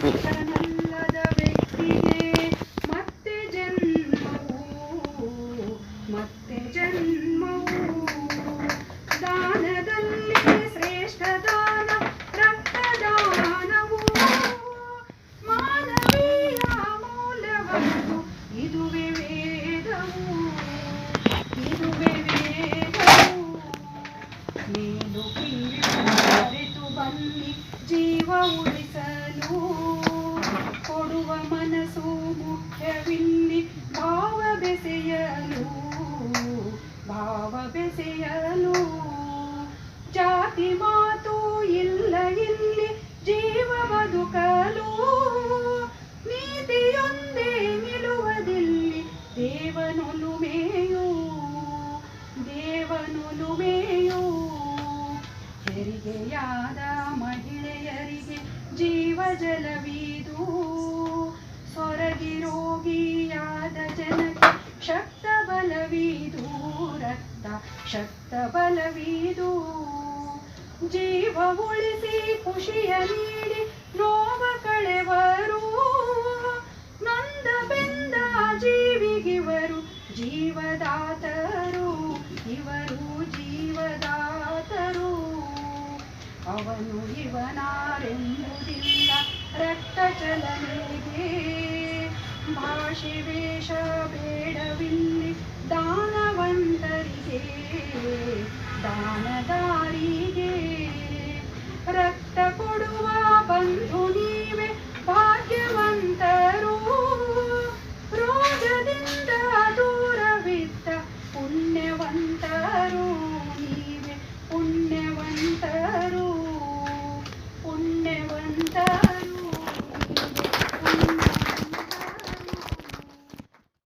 ಮನುಷ್ಯನಲ್ಲದ ವ್ಯಕ್ತಿಗೆ ಮತ್ತೆ ಜನ್ಮವು ಮತ್ತೆ ಜನ್ಮವು. ದಾನದಲ್ಲಿ ಶ್ರೇಷ್ಠ ದಾನ ರಕ್ತದಾನವು. ಮಾನವೀಯ ಮೌಲ್ಯವನ್ನು ಇದುವೇ ವೇದವು, ಇದುವೇ ವೇದವು. ಮೇಲು ಕೀಳು ಅರಿತು ಬನ್ನಿ ಜೀವ ಉಳಿಸಲು. ಕೊಡುವ ಮನಸ್ಸು ಮುಖ್ಯವಿಲ್ಲಿ ಭಾವ ಬೆಸೆಯಲು, ಭಾವ ಬೆಸೆಯಲು. ಜಾತಿ ಮಾತು ಇಲ್ಲ ಇಲ್ಲಿ ಜೀವ ಬದುಕಲು. ನೀತಿಯೊಂದೇ ನಿಲ್ಲುವುದಿಲ್ಲಿ ದೇವನೊಲುಮೆಯು, ದೇವನೊಲುಮೆಯು. ಹೆರಿಗೆಯಾದ ಮಹಿಳೆಯರಿಗೆ ಜೀವ ಜಲವೀದು. ಸೊರಗಿರೋಗಿಯಾದ ಜನಕ್ಕೆ ಶಕ್ತ ಬಲವೀದು, ರಕ್ತ ಶಕ್ತ ಬಲವೀದು. ಜೀವ ಉಳಿಸಿ ಖುಷಿಯ ನೀಡಿ ನೋವ ಕಳೆವರು. ನೊಂದ ಬೆಂದ ಜೀವಿಗಿವರು ಜೀವದಾತರು, ಇವರು ಜೀವದಾತರು. ಅವನು ಇವನಾರೆಂಬುದಿಲ್ಲ ರಕ್ತ ಚಲನೆಗೆ. ಭಾಷೆ ವೇಷ ಬೇಡವಿಲ್ಲಿ ದಾನವಂತರಿಗೆ, ದಾನದಾರಿಗೆ. ರಕ್ತ ಕೊಡುವ ಬಂಧು ನೀವೇ ಭಾಗ್ಯವಂತರು. ರೋಗದಿಂದ ದೂರವಿದ್ದ ಪುಣ್ಯವಂತರು ನೀವೇ, ಪುಣ್ಯವಂತರು, ಪುಣ್ಯವಂತರು.